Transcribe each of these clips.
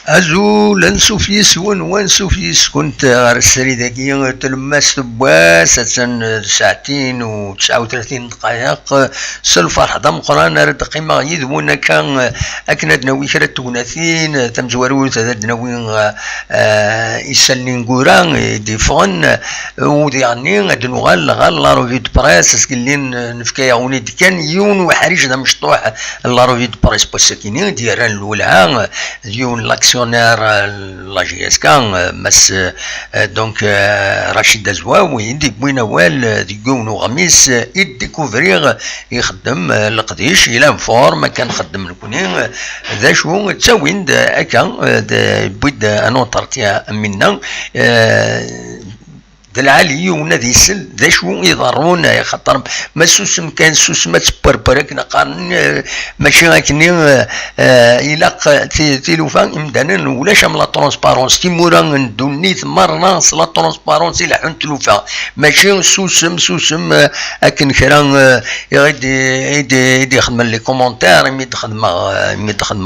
أزول نسوف يسون ونسوف كنت غير السري ذاكي تلمس تبواس ساعتين و39 دقائق سلفرح دم قران رد قيمة يذبونا كان أكنا دناوي كرا توناثين تم زوارو دناوي يسلين قوران دي فغن ودي يعني دنوغال غال لاروفيد براس اسكلين نفكايا وني كان يون وحريش دا مشطوح لاروفيد براس بوساكينين ديران الولعان يون لاكسيونير لا جي اس كان مس دونك رشيد الزواوي يدي بوينا وال ديكونو غميس يديكوفريغ يخدم القديش الى فورم كان خدم الكونين ذا شو تساوين اكا بيد انو طرتيا منا دالعالي ونادي سل ذا شو يضرون خاطر ما سوسم كان سوسم تبربرك نقارن ماشي غاكني يلاق تيلوفان امدانا ولا شام لا ترونسبارونس تيمورا ندوني ثمرنا لا ترونسبارونس الى حن تلوفا ماشي سوسم اكن كرا يدي يخدم لي كومونتير يدخل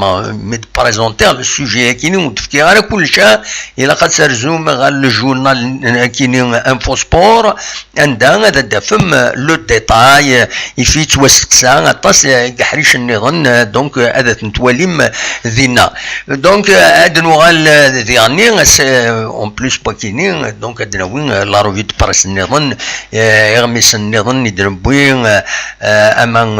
بريزونتير لو سوجي كيني وتفكي على كل شيء الى قد سرزوم غير الجورنال كيني انفو سبور عندها هذا فم لو ديتاي يفي توسكسا طاس كحريش النظام دونك هذا تنتوليم ذينا دونك هاد نوغال دياني اون بلوس باكيني دونك هاد وين لا روفي دو براس النظام يغمس النظام يدربوين امان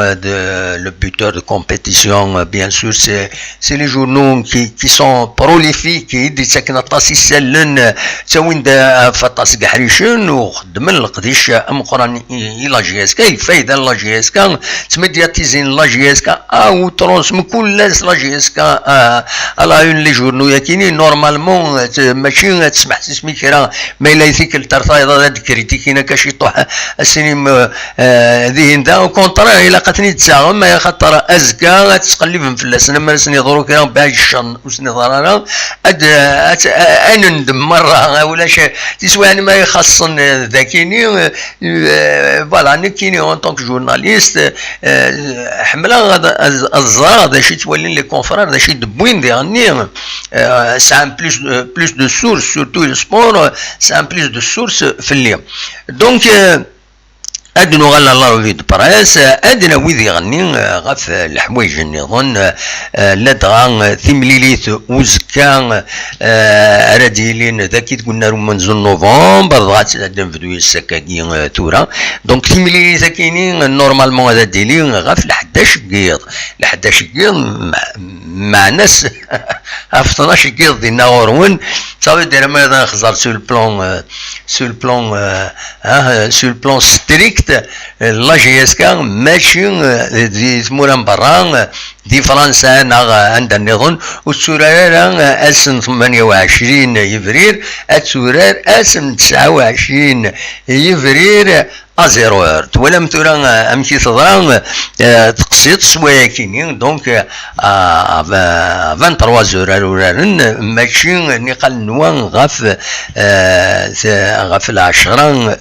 لو بوتور دو كومبيتيسيون بيان سور سي لي جورنو كي سون بروليفيك يدي ساكن طاس يسلن تاوين دا فطاس كحريشن وخدم القديش ام قران لا جي اس كا الفايده لا جي اس كا تميدياتيزين لا جي اس كا او ترونسم كل لا جي اس كا على اون لي جورنو ياكيني نورمالمون ماشي تسمح تسمي كرا ما الا يثيك الترطايض هاد كريتيكينا كاشي طوح السينم ذهن ذا كونطرا الى قتني تساغم ما خاطر ازكا تقلب في اللسن ما سني ضرو كرا باش الشن وسني ضرارا انا ندم مره ولا شيء تسوى ما يخصن ذاكيني فوالا نكيني اون طونك جورناليست حمله الزرار ذا شي تولي لي كونفرار ذا شي دبوين ديالني سي ان بلوس دو سورس سورتو السبور سي ان بلوس دو سورس في الليل دونك ادنو غالا لا روفي دو براس ادنا ويد يغني غاف الحوايج النظام لا دغا ثمليليت وزكا راديلين ذاكي قلنا منزل نوفمبر غات دم فدوي السكاكي ثورا دونك ثمليليت كاينين نورمالمون هذا ديلي غاف الحد 11 قيض. 11 قيض مع ناس في 12 قيض ديالنا غورون صافي دير ما خزر سو البلون سو البلون ستريكت لا جي اس كا ماشي دي ثمورا برا دي فرنسا عندها النظام والسورار اسم 28 يفرير السورار اسم 29 يفرير ازيرو هورت ولا مثلا امشي تضرا تقسيط شويه كينين دونك 23 زورارن ماشي نقل نوان غاف غاف العشرة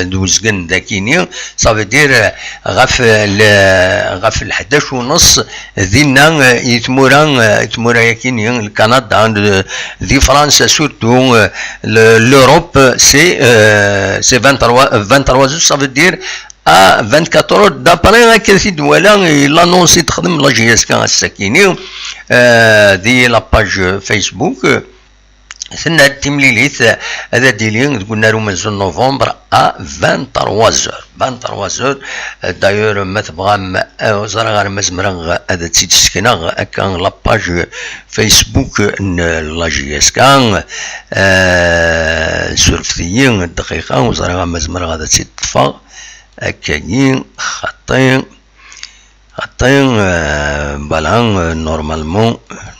دوزقن داكيني صافي دير غاف 11 ونص دينا يتمورا يكيني الكندا دي فرنسا سورتو لوروب سي 23 ça veut dire à 24 heures d'après هكا ولا لانونسي تخدم لا جي اس كا الساكيني دي لاباج فيسبوك ثنا التمليليت هذا ديلين قلنا له من نوفمبر ا 23 زور دايور ما تبغى زرا غير مزمرا هذا تسيت سكينه كان لاباج فيسبوك لا جي اس كان سورفتيين الدقيقه وزرا غير مزمرا هذا تسيت طفا هكاين خطين بلان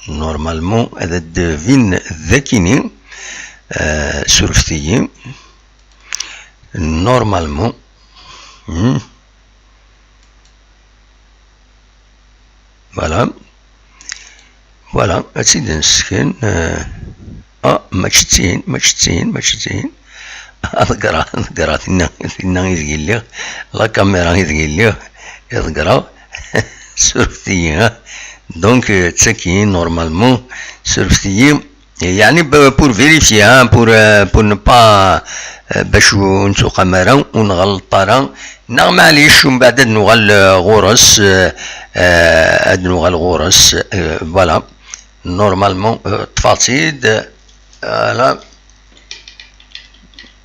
نورمالمون هذا دفين ذاكيني سورفتيين نورمالمون فوالا اسيدي نسكن ماشي تسين نقرا ثنا يزقل لي لا كاميرا يزقل لي يذكرا سورفتيين دونك تسكين نورمالمون سورفتيين يعني بور فيريفي بور نو با باش نسوق مرا ونغلط طرا معليش ومن بعد نغل غورس فوالا نورمالمون تفاصيل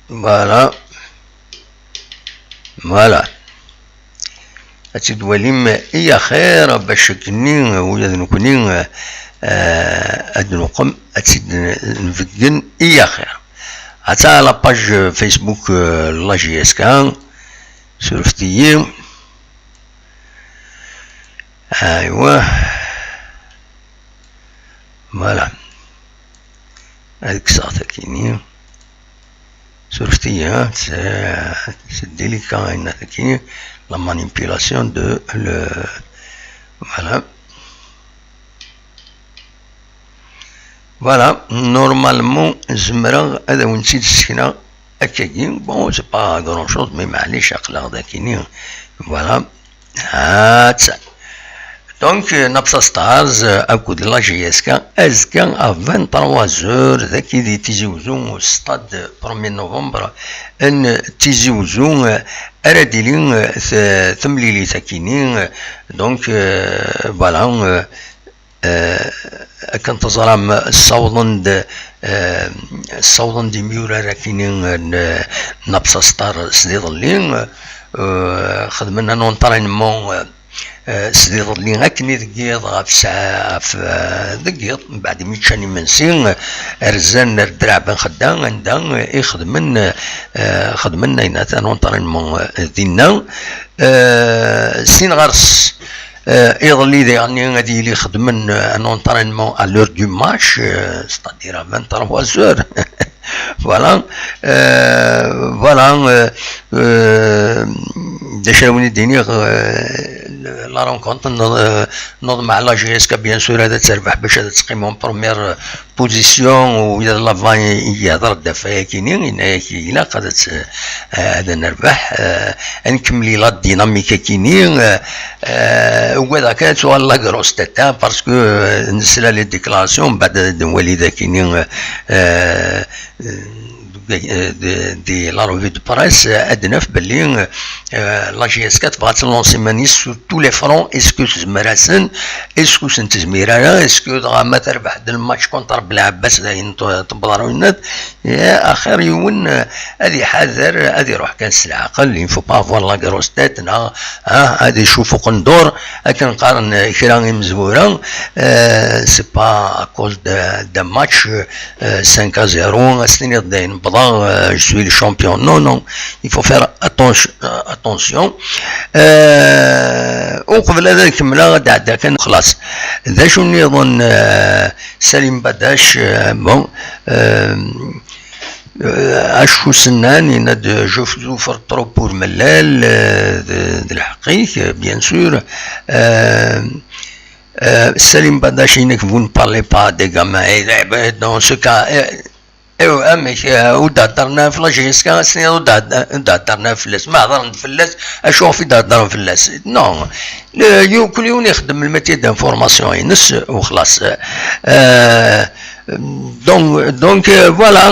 فوالا هاتي دواليم إيا خير باش كني ولا نكوني أدنقم هاتي نفقن إيا خير هتا لاباج فيسبوك لا جي اس كان سورفتيين أيوا فوالا هاديك الساعة كيني سورفتيين سي ديليكا إن كيني la manipulation de le voilà normalement زمرا هذا ونسيت السكنة هكاكين بون سي با غران شوز مي معليش عقل داكيني فوالا هاتسا دونك نبسا ستارز اكود لا جي اس كا ازكا ا 23 زور ذاكي دي تيزيوزون ستاد 1 نوفمبر ان تيزيوزون أراديلين ثمليلي ساكينين دونك فوالا كنت تزرم الصوضن دي ميورا راكينين نبسا ستار سديد اللين خدمنا نونطرينمون سديد اللين هاكني دقيض غاف ساعة في دقيض من بعد ميتشاني منسين رزان الدرع بن خدام عندنا خدمنا يناتا نونطرينمون دينا سين غرس يظلي يعني غادي لي خدمن ان انطرينمون ا لور دو ماتش ستادير 23 زور فوالا فوالا دشاوني ديني لا رونكونت نوض مع لا جي اس كا بيان سور هذا تربح باش هذا تقيم اون بروميير بوزيسيون وإذا لافان يهضر الدفايا كاينين الا قادت هذا نربح نكملي لا ديناميكا كاينين وهذاك سؤال لا كروس تاتا باسكو نسلا لي ديكلاراسيون بعد الوالده كاينين دي لا روفي دو بريس ادنا في باللي لا جي اس 4 تبغى تلونسي مانيس سور تو لي فرون. اسكو تزمراسن اسكو سنتزميرانا اسكو ما تربح الماتش كونتر بلعباس داين تبضرونات يا اخر يون هذه حذر هذه روح كان العقل ينفو با فوار لا كروس تيت هذه يشوفوا قندور لكن قارن كرا مزورا سي با اكوز دا ماتش 5-0 سنين داين بضا جو سوي لو شامبيون نو il faut faire attention. وقبل هذا نكملها دعدا كان خلاص ذا شو نظن سليم بداش بون اشو سنان يناد جوف زوفر تروبور ملال الحقيق بيان سور سليم بداش ينك فون بارلي با دي غاما دون سو كا ايوا امك ودهدرنا في لاجيسكا سنين ودهدرنا في اللاس ما هضرنا في اللاس اشوف في دهدرنا في اللاس نو كل يوم يخدم الماتير دانفورماسيون ينس وخلاص. دونك فوالا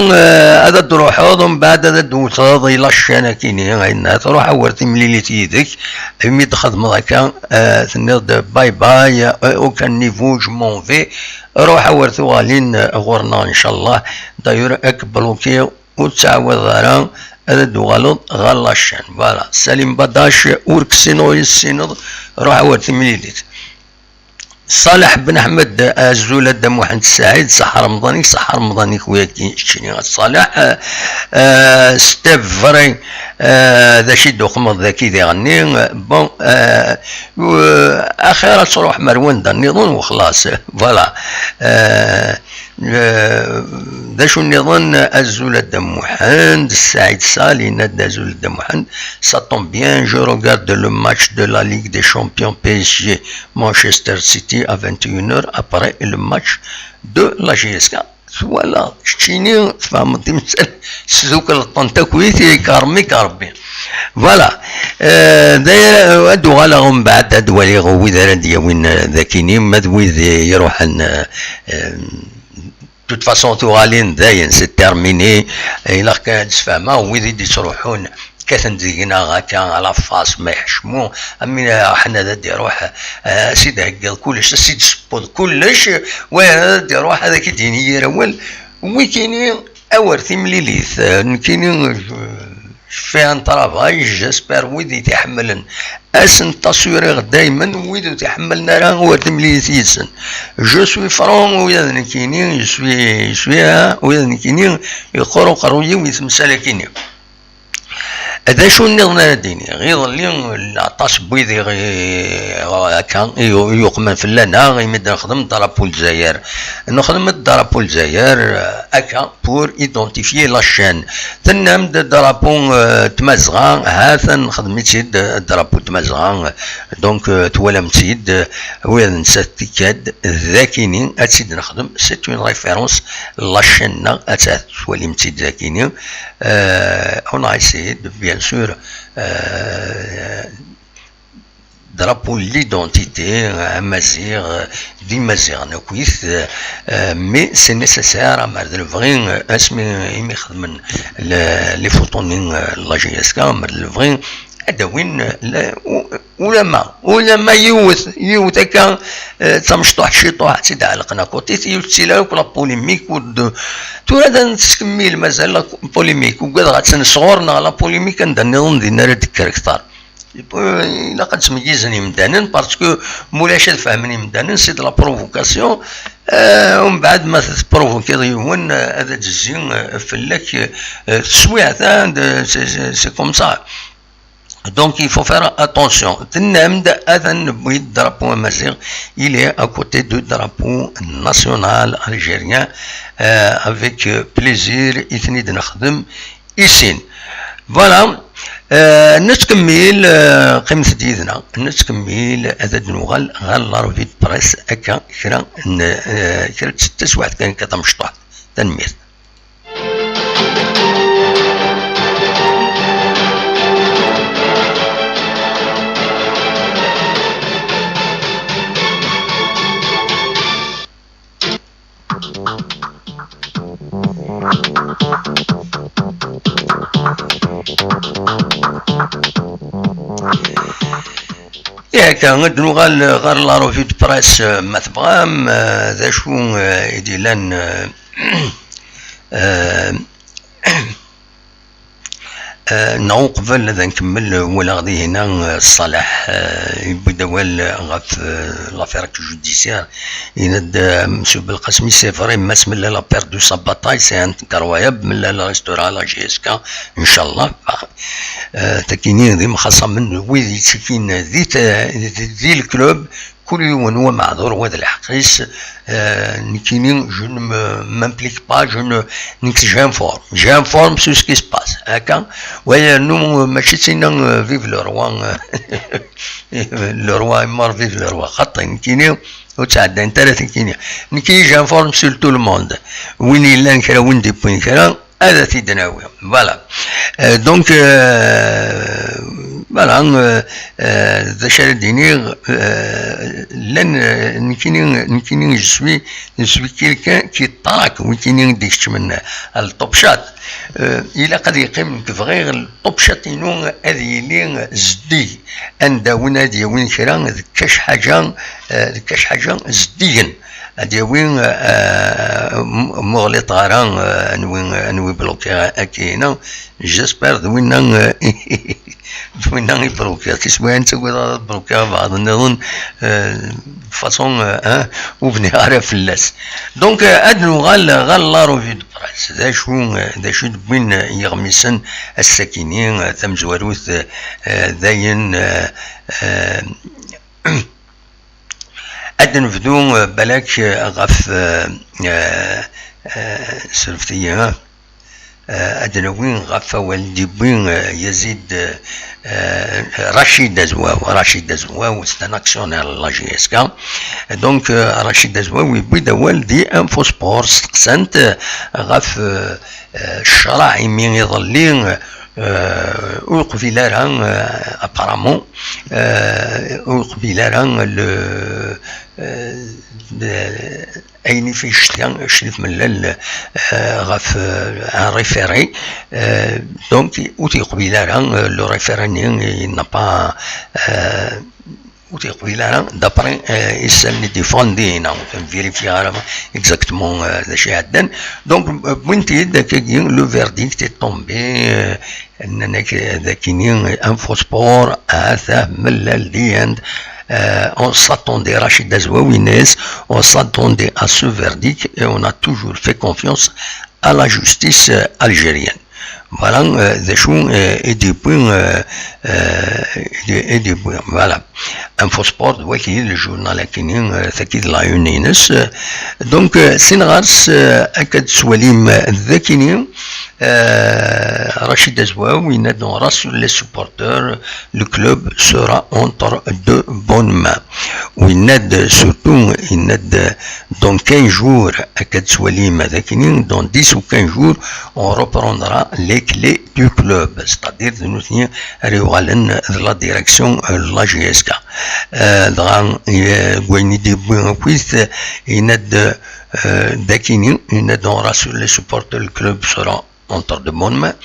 هذا تروح ومن بعد هذا دوت يلا الشانه كاينين غينا تروح ورثي ملي تيدك مي تخدم هكا تنض باي باي وكان نيفو جو مون في روح ورثو غالين غورنا ان شاء الله داير اكبلوكي وتعاود غير هذا دو غلط غلا الشان فوالا سليم بداش وركسينو يسينض روح ورثي ملي صالح بن احمد الزولة دا محمد السعيد صح رمضاني خوياكي شني صالح ستيف فري ذا شي دوخمض ذاكي ذي غني بون اخيرا تروح مروان دا النظام وخلاص فوالا. ذا شو النظام الزولة دا محمد السعيد صالي نادا زولة دا محمد ça tombe bien je regarde le match de la Ligue des Champions PSG Manchester City à 21h après le match de la GSK. Voilà شتيني فهمتي مثال سوق الطنطا كويتي كارمي كاربي فوالا. داير هادو غالهم بعد هاد ولي غوي دار دياوين ذاكيني مدوي يروح de toute façon تو غالين داين سي تيرميني الا كان تفهمها ويدي تروحون كاثن دينا غاكا على فاس ما يحشمو امين حنا دي روح سيدي هكا كلش سيدي سبوط كلش وين دي روح هذاك ديني يرول وكاينين اورثي مليليث كاينين في ان طرافاي جيسبر ويدي تحملن اسن تصوير دائما ويدي تحملنا راه ورث مليليث جو سوي فرون ويا كاينين سوي ويا كاينين يقرو قروي ويتمثل كاينين هذا شو النظام ديني غير اللي العطاس بويدي هكا يقمن في اللنا غيمد نخدم درابو الجزائر نخدم درابو الجزائر هكا بور ايدونتيفيي لاشين تنام درابو تمازغا هاثا نخدمتيد درابو تمازغا دونك توالمتيد وين نسات كاد ذاكيني اتسيد نخدم سيت اون ريفيرونس لاشين اتات توالمتيد ذاكيني on a essayé de bien sûr drapeau l'identité amazir d'imazir نكويث mais c'est nécessaire à مرد الفغين اسمي يمي خدمن لي فوتونين لا جي اس كا مرد الفغين ادوين ولا ما يوث هكا تمشطوح شيطوح تسيد على قناكوتيت يوتسيلا ولا بوليميك تو هذا نتكمل مازال بوليميك وكذا غاتسن صغورنا لا بوليميك عندنا النظام ديالنا راه ديك كاركتر الا قد تميزني مدانن باسكو مولاش فهمني مدانن سي لا بروفوكاسيون ومن بعد ما تبروفوكي يهون هذا تزين فلك تسويع سي كوم سا. Donc il faut faire attention. Le drapeau amazigh, il est à côté du drapeau national algérien avec plaisir. Ici. Voilà. نتكمل قيمة جديدنا نتكمل عدد نوغل غال روفيد بريس هكا كرا تسوى كان كتمشطوح تنمير. ياك غدنو غار لا روفي دو بريس ما تبغام ذا شو يدي لان نعو قبل هذا نكمل ولا غادي هنا الصلاح يبدا غاف لافير جوديسيير يند مسيو بالقاسمي سي فري ما اسم لا بيردو سا باتاي سي ان كروياب من لا ريستوران لا جي اس كا ان شاء الله تكينين ذي مخصم من ويدي تكين ذي الكلوب كل يوم هو معذور وهذا الحقيس نكينين جو مامبليك با جو نكس جانفورم سو سكي سباس هكا ويا نو ماشي سينا فيف لو روا لو روا مار فيف لو روا خاطر نكينين وتعدى انت لا تكينين نكي جانفورم سو تو الموند وين الا كرا وين دي بوين كرا هذا تيدناوي فوالا دونك فوالا ذا شال دينيغ لن نكيني جو سوي كيلكان كي طراك وكيني ديكش من الطوبشات الى قد يقيم كفغير الطوبشات ينو هذه اللي زدي اندا وين هذه وين كرا كاش حاجه زديا هادي وين مغلط غران نوي بلوكي اكينا جيسبر وين يبروكي كيسوي انت بلوكي بعض النظن فاصون وبني عارف اللاس دونك ادنو غال لا روفي دو بريس ذا شو وين يغمسن الساكنين ثم زواروث ذاين أدن فدو بلاك غف سلفتية أدن وين غف والدي وين يزيد رشيد دزواو ستاناكسيونال لا جي اس كا دونك رشيد دزواو يبدا والدي انفو سبور استقسنت غف الشراعي من يظلين وقبيل راه ابارامون وقبيل راه ايني في شريف من غاف ان ريفيري دونك اوتي قبيل راه لو ريفيري n'a pas d'après يسالني ديفوندي هنا فيريفي على اكزاكتومون ذا شي عدن دونك بوينتي داك لو فيرديكت تومبي اننا ذاكينين ان فوسبور هذا من الدياند on s'attendait Rachid Dazouawines, on s'attendait à ce verdict et on a toujours fait confiance à la justice algérienne. Voilà des choses et des points voilà Infosport وكي الجورنال كاينين تاكيد لا يونينس دونك سينغارس اكد سواليم ذاكينين Rachid Dazouaoui dans rassure les supporters, le club sera entre de bonnes mains. Il aide surtout, il aide dans 15 jours, dans 10 ou 15 jours, on reprendra les clés du club, c'est-à-dire de nous tenir de la direction de la GSK. Dans il aide Dakini, il aide dans rassure les supporters, le club sera entre de bonnes mains.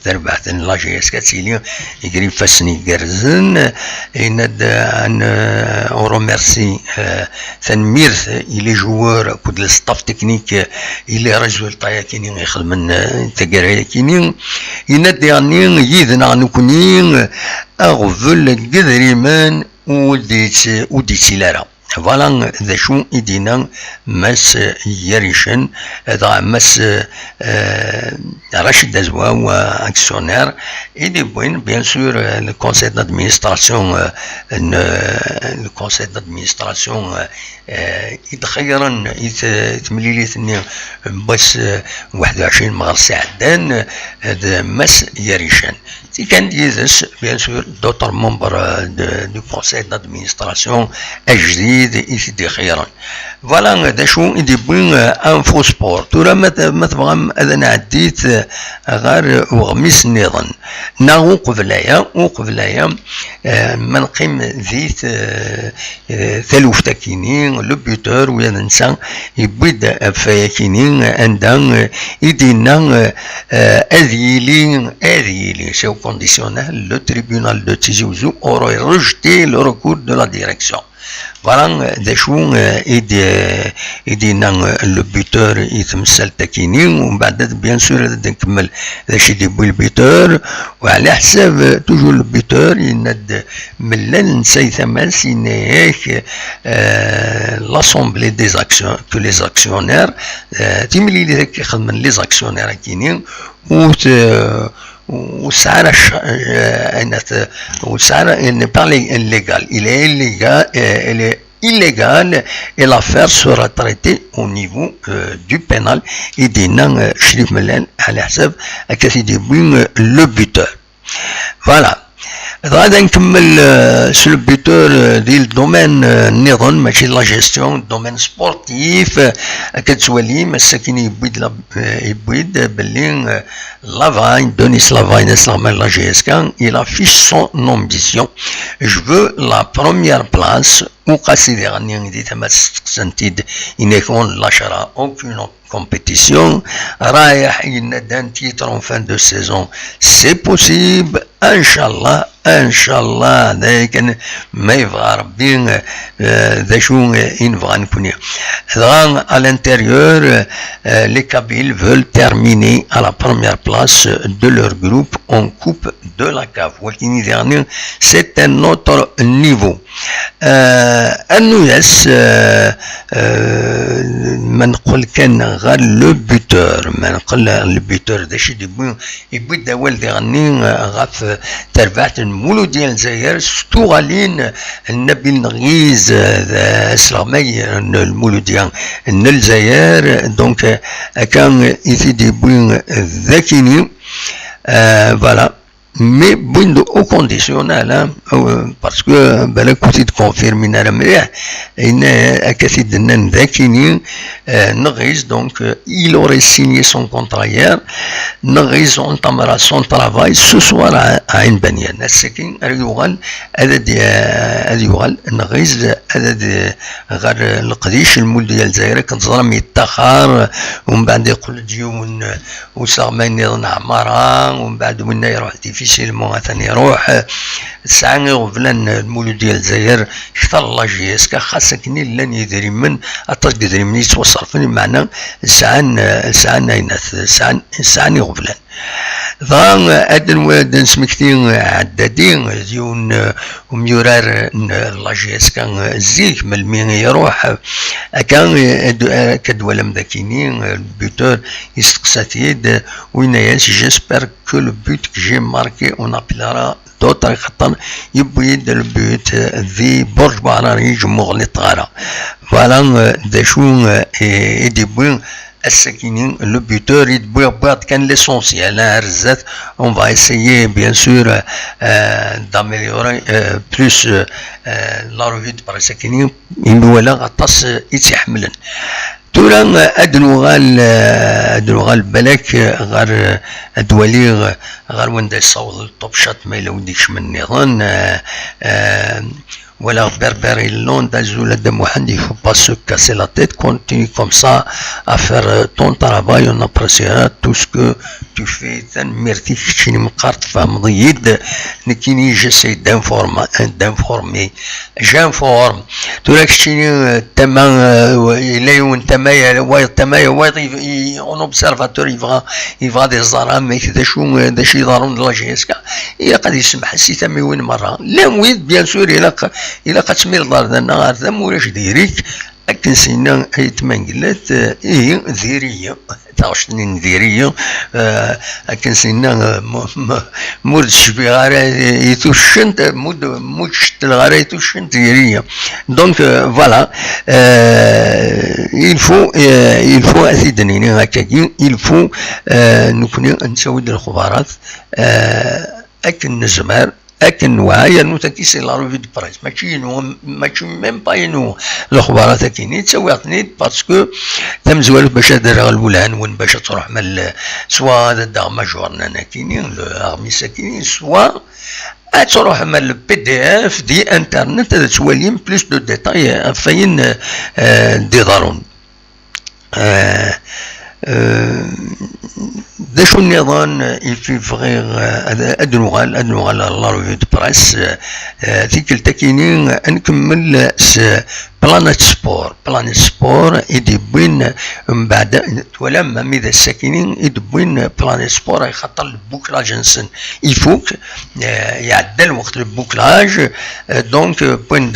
تربعت لا جي اس كاتسيليا يقريب فاسني قرزن يند ان اورميرسي تنمير الى جوار كود الستاف تكنيك الى رجل طايا كينين يخدم تقرا كينين يند يعني يذنا نكونين اغفل قدريمان وديتي لارا فوالا ذا شو يدينا مس يريشن ذا مس راشد دزواو اكسيونير يدي بوين بيان سور لو كونسيل دادمينستراسيون لو كونسيل دادمينستراسيون يتخيرن يتمليليتني بس 21 مغرس عدان ذا مس يريشن سي كان ديزس بيان سور دوتر ممبر دو كونسيل دادمينستراسيون اجديد يتدي خيرا فوالا دا شو يدي بوين انفو سبور تورا ما تبغى اذا عديت غير وغميس النظام ناغو قبلايا ما نقيم ذيت ثلوف تاكيني لو بيوتور ويا ننسى يبيد فياكيني عندها يدينا اذيلي سو كونديسيونيل لو تريبيونال دو تيزي وزو اورو رجتي لو ركور دو لا ديريكسيون فوالا دا شو يدينا لو بيوتور يتمثل تاكيني ومن بعد بيان سور نكمل داش يديبو البيوتور وعلى حساب توجور لو بيوتور يند ملان نساي ثماس يناياك لاسومبلي دي زاكسيون كو لي زاكسيونير تيملي لي كيخدمن لي زاكسيونير كاينين والسعر n'est pas illégal. Il est illégal et l'affaire sera traitée au niveau du pénal et des noms Shrif Melen à la حساب le buteur. Voilà. غادا نكمل سو البيتور ديال الدومين النظام ماشي لا جيستيون دومين سبورتيف كتولي مساكين يبويد باللي Lavagne, Denis Lavagne, la GSK, il affiche son ambition. Je veux la première place. Il ne lâchera aucune compétition. رايح d'un titre en fin de saison. C'est possible. Inch'Allah, لكن ما يبغى ربي ذا شو ينبغى نكون. À l'intérieur, les Kabyles veulent terminer à la première place de leur groupe en coupe de la CAF. C'est un autre niveau. الناس ما نقول كان غير لو بيتور ما نقول البيتور داش يبغي داول يغني غاف تربعت المولو ديال الجزائر ستو غالين النبيل نغيز سلامي المولو ديال الجزائر دونك كان يفيد بوين ذاكيني فوالا mais bon au conditionnel hein, parce que ben écoutez de confirmer la mère il a quasi de n'indékini Nogis donc il aurait signé son contrat hier Nogis entamera son travail ce soir à une banière c'est qui اليوغال Nogis غير القديش المول ديال الجزائر كنتظلم يتاخر ومن بعد يقول ديون وصامين عمارة ومن بعد من يروح ديفيسيلمون ثاني يروح ساعة غفلان المولود ديال الجزائر كثر الله جيسكا خاصكني لن يدري من أطاق يدري من يتوصل فني معنى ساعة نايناث ساعة غفلان ضان أدن وادن سمكتين عدادين ديون وميورار لاجيسكا زيك من المين يروح كان كدولا مذاكينين البيوتور يستقساتيد ويناياس جيسبر كو لو بوت كو جي ماركي اون ابيلارا d'autres خطر يبويد البيوت ذي برج بعراري جمهور للطغارة فوالا داشو يديبوين السكينين le buteur يتبويض كان l'essentiel رزات on va essayer bien sûr d'améliorer plus la revue de presse السكينين يمولا غطاس يتحملن تورا ادنوغال بالك غير ادوالي غير وين دا يصوض الطوب شات ما يلوديكش من النظام voilà, Berberi Londa Zulada Mohand, il ne faut pas se casser la tête, continue comme ça à faire ton travail, on appréciera tout ce que tu fais. J'essaie d'informer, j'informe. Tout un observateur, il va des armes, des choses, des chidarons de la GSK. Il y a des bien sûr, إلا قتمير دارنا غارثا مولاش ديريك لكن سينا يتمنقلات إيه ذيرية تعشتني ذيرية لكن سينا مورد الشبي غارة يتوشنت مود شتل غارة يتوشنت ذيرية دونك فوالا il faut أثيدنيني هكاكي il faut نكوني نسوي الخبارات لكن نزمار اكن وهاي نو تكيسي لا روفي دو بريس ماشي ميم با ينو الاخبار تاكيني تسويقني باسكو تم زوالو باش دار الولان وين باش تروح من سوا دا ماجورنا كيني ارمي ساكيني سوا تروح من البي دي اف دي انترنت تواليم بلوس دو ديتاي فين دي ضارون دا شو النظام يفي فغير ادنوغال لا روفي دو بريس ثيكل تاكيني نكمل بلانيت سبور يدبوين من بعد ولا ميدا الساكنين يدبوين بلانيت سبور يخطر البوكلاج نسن يفوك يعدل وقت البوكلاج دونك بوين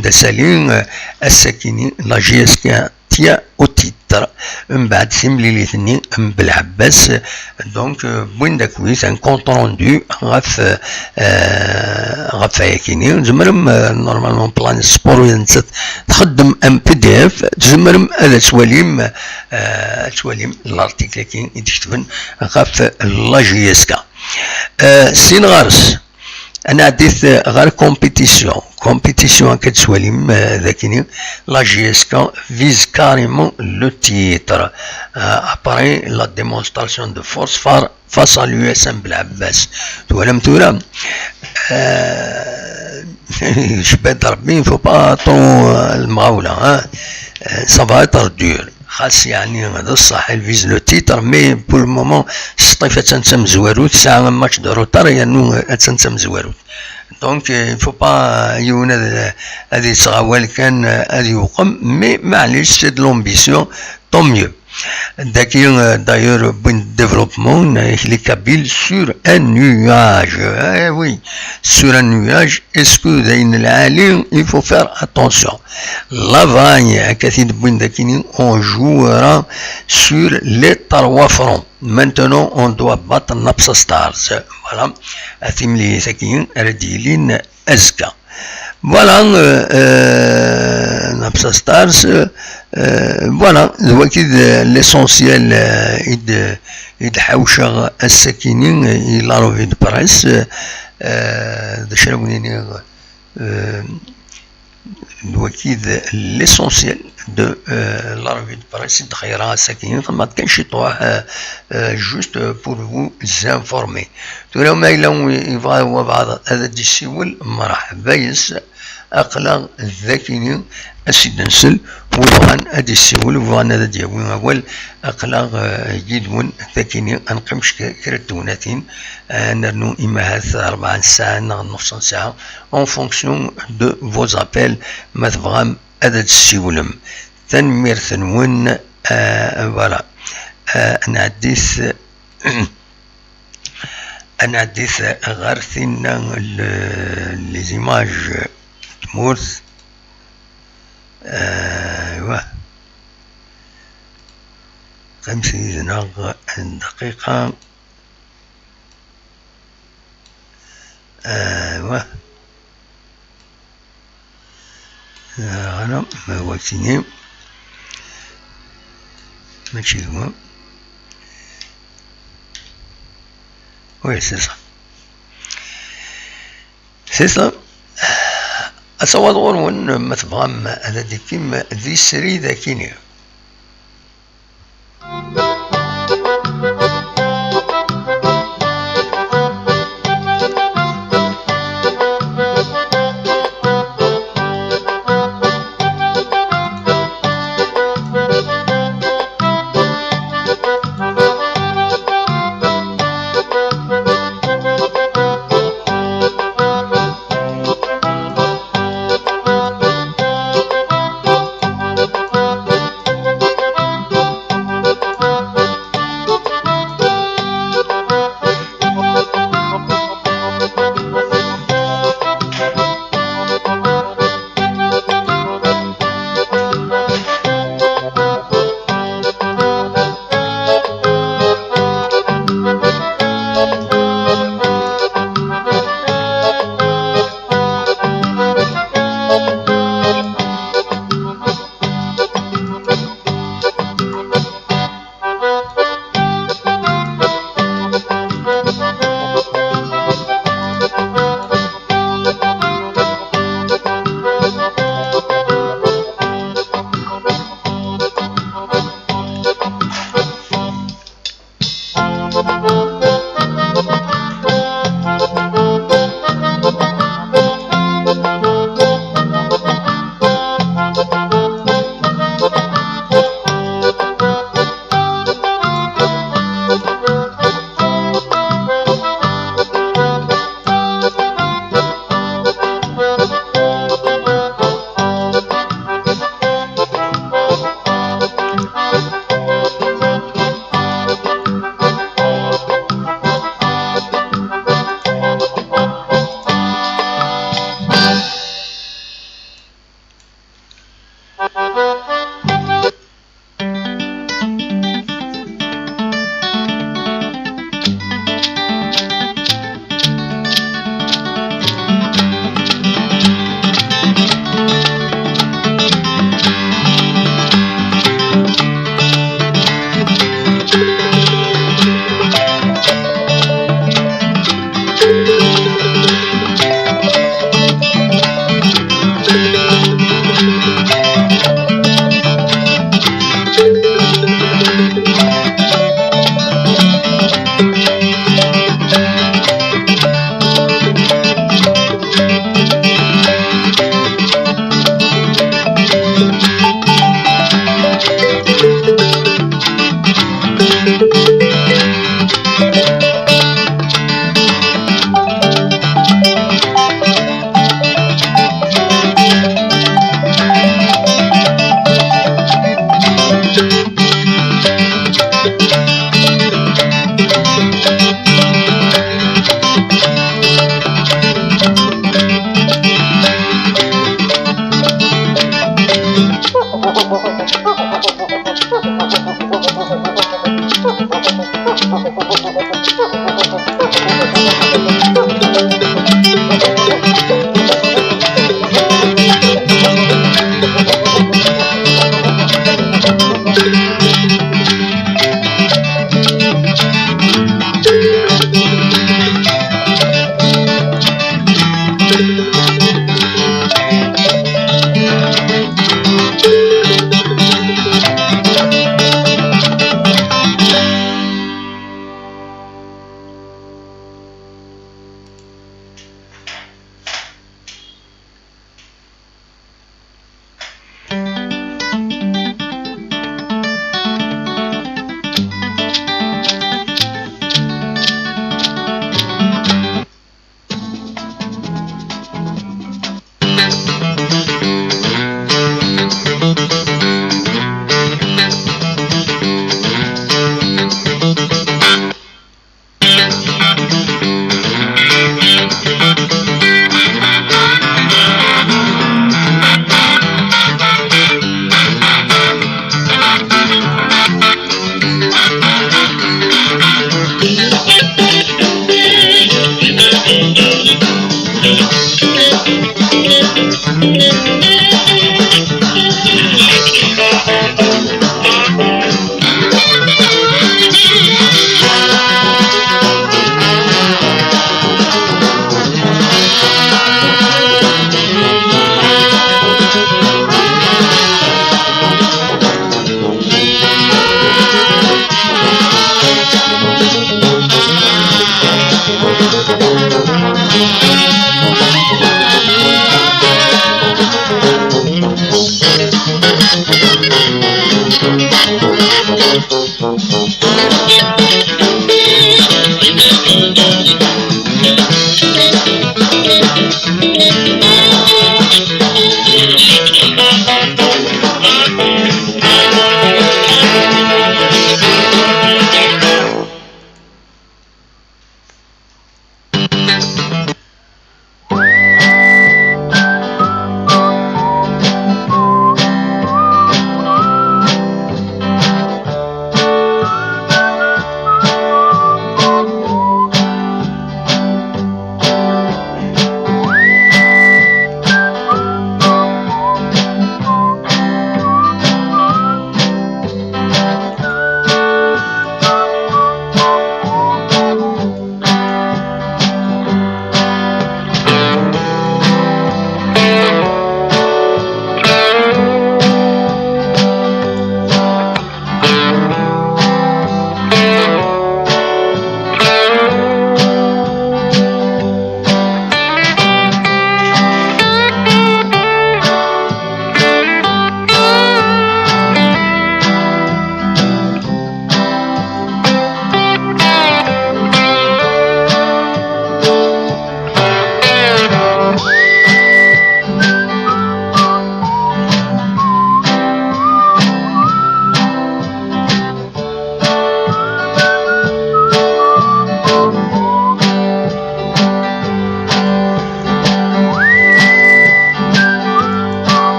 دا سالين الساكنين لا جي اس كي تيا او تيتر من بعد سيمليليتني بالعباس دونك بوين داك ويس ان كونط روندو غاف هاكيني زمرم نورمالمون بلان سبور وين تخدم ام بي دي اف تزمرم هذا تواليم الارتيكل كاين يتكتبن غاف لا جي اس كا سين غارس انا عديت غير كومبيتيسيون كتسواليم ذاكيني لا جي اس كا فيز كاريمون لو تيتر ابري لا ديمونستراسيون دو فورس فاس ا لو اس ام بالعباس تولم تورا شبات ربي فو با طرو المغاولة سافا اتر دور خاص يعني هذا الصح الفيز لو تيتر مي بور المومون سطيفة تنسم زواروت ساعة ماتش دو روتار يعني تنسم زواروت دونك يفو با يون هذه صغاوال كان هذه يقم مي معليش سي دو لومبيسيون طون ميو داكي دايور بوين ديفلوبمون هليكابيل سور ان نواج وي سور ان نواج اسكو داين العالي يفو فير اتونسيون لا فاني كثير بوين داكيني اون جوورا سور لي 3 فرون maintenant on doit battre Napsa Stars voilà اثملي ساكين رديلين ازكا voilà Napsa Stars voilà هو كيد l'essentiel يدحوشغ الساكنين الى روفي دو بريس دا شنو هو كيد l'essentiel de la revue de presse دخيرها ساكنين ما كانش يطوح juste pour vous informer تولو ما إلا يبغى هو بعض هذا السيول مرحبا يس أقلق الذاكرين أسيد نسل وبغان هذا السيول وبغان هذا دياوين أول أقلق جدون ذاكرين أنقمش كرتوناتين نرنو إما هذا 4 ساعة نص ساعة en fonction de vos appels ما تبغام هذا السيولم تنمير ثنون فوالا أنا عديت غير ثنا لي زيماج تمورث ايوا 50 دقيقة ايوا أنا ما وقتني ماشي هو وي سي سا أصور ون ما تبغام هذا دي فيلم ذي سري ذاكيني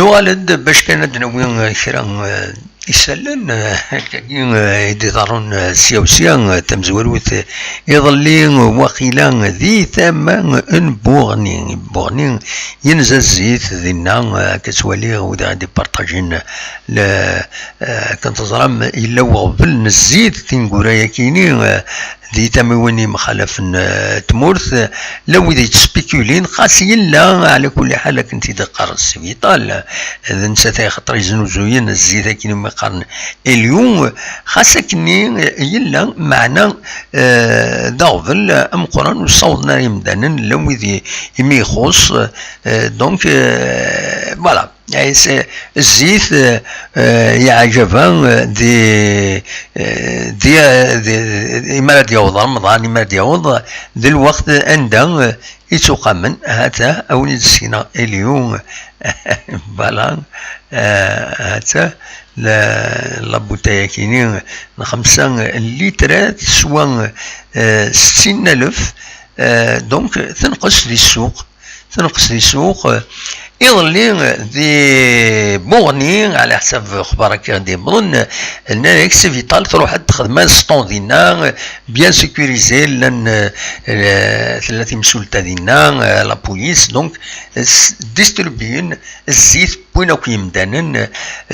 نوالد باش كان دنوين كرا يسلن كاين يدارون سياوسيا تمزوروث يظلي وقيلا ذي ثمان بوغني ينزل الزيت ذينا كتولي وذا غادي بارطاجين كنتظرم الا وغبل الزيت تنقول كاينين دي تمويني مخالف تمورث لو ذي تسبيكولين خاص يلا على كل حال كنتي دقر السبيطال اذا نسى خاطر يزنوزوين الزيت كي ما قارن اليوم خاص كني يلا معنا داغفل ام قران وصوتنا يمدانا لو ذي يمي يخص دونك فوالا الزيت يعجبها دي إمارة يوض رمضان إمارة يوض ذي الوقت عندها يتقامن هاتا أو نسينا اليوم بلان هاتا لابوتايا كينين 5 لترات سوا 60,000 دونك تنقص لي السوق يظلي ذي بوغني على حسب اخبارك دي بظن ان اكس فيتال تروح تخدم ستون دينا بيان سيكوريزي لان ثلاثه مسؤولته دينا لا بوليس دونك ديستريبيون الزيت بوين كيمدانن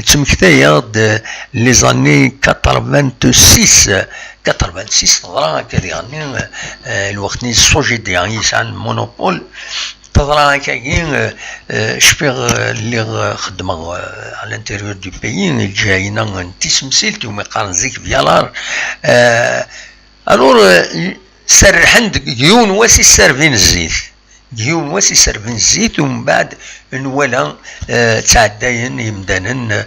تمكتايا لي زاني 86 تضرا كذي غني الوقت ني السوجي ديالي يسعى المونوبول تضرا كاين شبيغ اللي خدمه على الانتيريور دو بيي الجاينا تيسمسيلتي وما قارن زيك فيالار الور سرحن ديون واسي سيرفين الزيت ومن بعد نولا تعداين يمدانن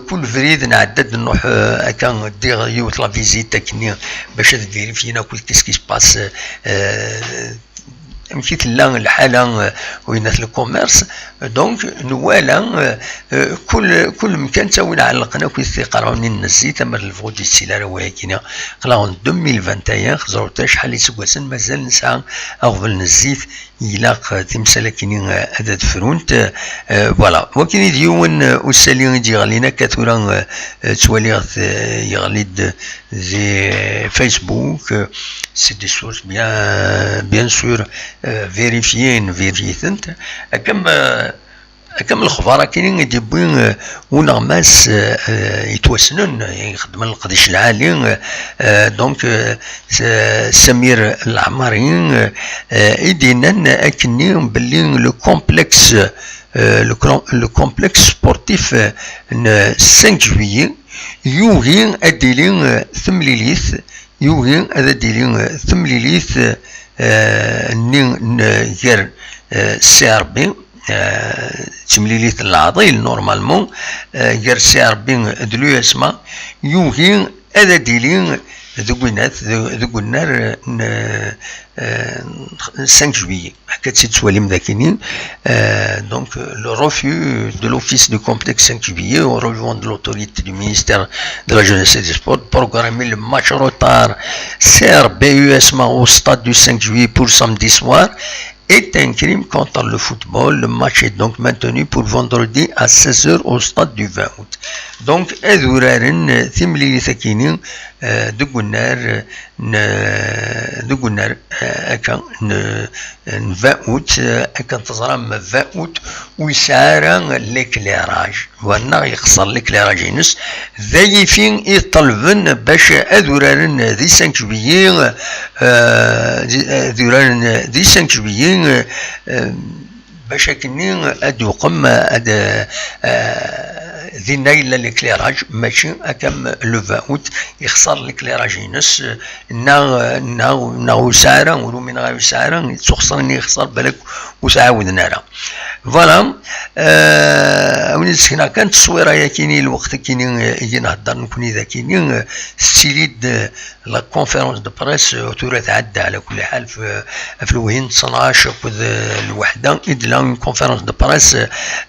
كل فريد نعدد نروح كان دير يوت لا فيزيت كني باش تفيريفينا كل كيس باس مشيت لان الحاله وين في الكوميرس دونك نوالا كل مكان تاويل علقنا كي تيقراوني الزيت اما الفودي السيلاره وهكينا خلاون 2021 خزرت شحال يسواسن مازال نسعى اغفل الزيت يلاق تمثال كاينين عدد فرونت فوالا وكاين ديون وسالين يجي غالينا كثورا توالي يغليد زي فيسبوك سي دي سورس بيان سور فيريفيين كم الخبراء كاينين يديبوين ونغماس يتوسنن يخدم القديش العالي دونك سمير العماريين يدينا اكني بلي لو كومبلكس سبورتيف 5 جويي يوغي اديلين ثمليليث يوغي اديلين ثمليليث نين غير سي ار بي تمليليت العضيل نورمالمون غير سي ار بي دلو اسما يوغي هذا ديلين ذوك النار 5 جويي حكات سي تسواليم ذاكينين دونك لو ريفيو دو لوفيس دو كومبلكس 5 جويي au relevant de l'autorité du ministère de la jeunesse et des sports programmer le match retard CRBUSMA au stade du 5 juillet pour samedi soir est un crime contre le football. Le match est donc maintenu pour vendredi à 16h au stade du 20 août. Donc, Edouren, Thimli Thakinin, de Gunnar, 20 août, quand 20 août, où il s'arrête l'éclairage. Voilà, il sort l'éclairage. ذي فين يطلبن باش أدوران ذي 5 juillet أدوران ذي 5 juillet باش كني أدو قم ذي نايل l'éclairage ماشي أكم لو 20 août يخسر l'éclairage ينس ناو سارة ولو من غير سارة تخسرني يخسر بالك وسعاود نارا فوالا وني سكنا كانت التصويره يا كيني الوقت كيني يجي نهضر نكوني ذا كيني ستيليد لا كونفيرونس دو بريس تورا تعدى على كل حال في الوهين 12 الوحده ادلا كونفيرونس دو بريس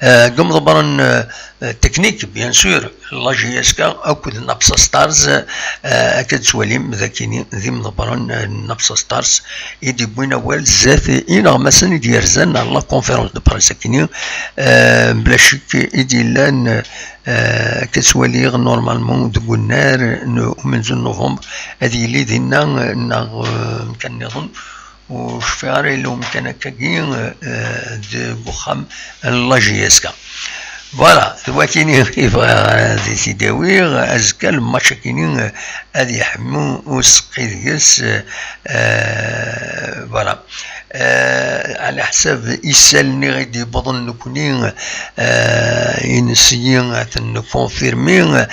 قم ضبرن تكنيك public bien sûr la JSK أكد نابسا ستارز أكد سواليم ذاكيني ذي مضبران نابسا ستارز إدي بوينا وال ذات إنا مثلا إدي يرزان لا كونفيرونس دو بريس كيني بلا شك إدي لان كتسوالي نورمالمون دو النار من نوفمبر هذه اللي دينا كان نظن وشفاري لو كان كاين دو بوخام لا JSK فوالا دلوقتي غادي تيداوي ازكى الماتش كاينين غادي يحمو وسقي ديالس فوالا على حساب يسالني غادي بظن نكونين ينسيين تنكونفيرمي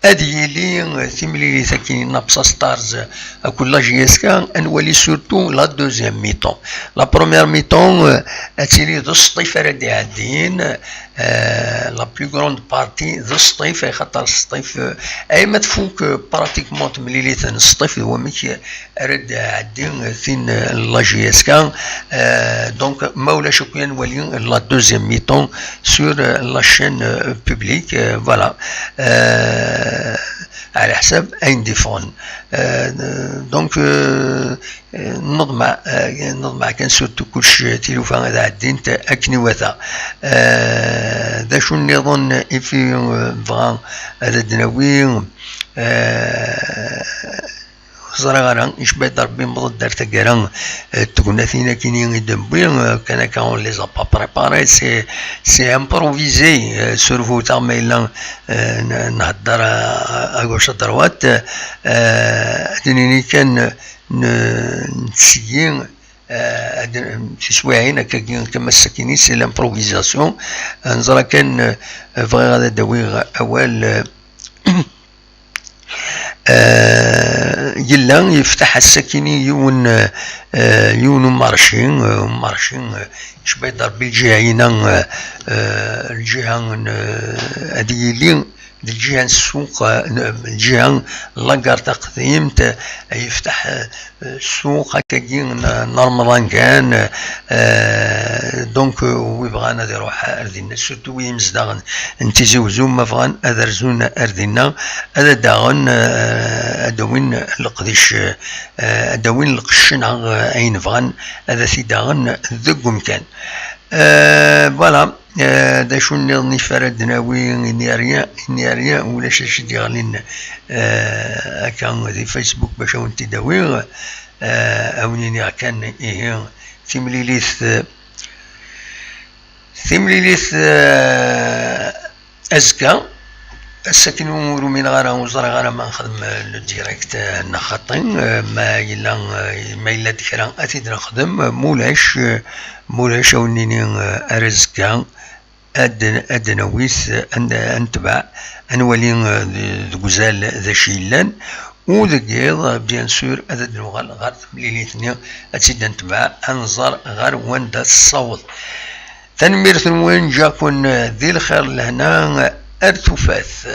هذه لي تيملي ثاني نابسا ستارز كل لا JSK انولي سورتو لا دوزيام ميطون لا بروميير ميطون تيلي ذو الصيف راه عادين لا بلو غروند بارتي ذو الصيف خاطر الصيف اي ما تفوك براتيكمون تمليلي ثان الصيف هو ماشي راه عادين ثين لا JSK دونك ما ولاش كاين نولي لا دوزيام ميطون سور لا شين بوبليك فوالا على حساب اين ديفون دونك نضمع كان سورتو كلشي تيلوفان هذا عدين اكني وثا دا شو نظن في بغا هذا دناوي صراحة يشبه ضربي مضد دار تقران تكون فينا كينين يدبوين كان كان لي زابا بريباري سي امبروفيزي سورفو تاع ما الا نهضر اغوش دروات دنيني كان نسيين في سواعين كما السكيني سي لامبروفيزاسيون نزرا كان فغي غادا داوي اول يلا يفتح السكيني يون مارشين شبه يضرب الجهة الجهة هذه اللي الجهة السوق الجهة لاكار تقديم يفتح السوق هكاكين نورمالان كان دونك ويبغانا يروح اردينا سورتو يمزداغن نتيزوزو ما بغان ادرزونا اردينا هذا داغن ادوين القديش ادوين القشن اين بغان هذا سي داغن ذق مكان فوالا دا شو نظني فرد ناوي نياريا ولا شي ديالين كان في فيسبوك باش وانت داوي اونيني كان ايه ثمليليث ازكى السكن امور من غير وزاره غير ما نخدم الديريكت نخطين ما الا ذكرى اتيد نخدم مولاش ونيني ارزكا ادنويث انتبع انولي غزال ذا شيلان وذكيض بيان سور هذا النغال غير ليلتني اتيد نتبع انظر غير وند الصوت تنمير وين جاكون ذي الخير لهنا ارتفاث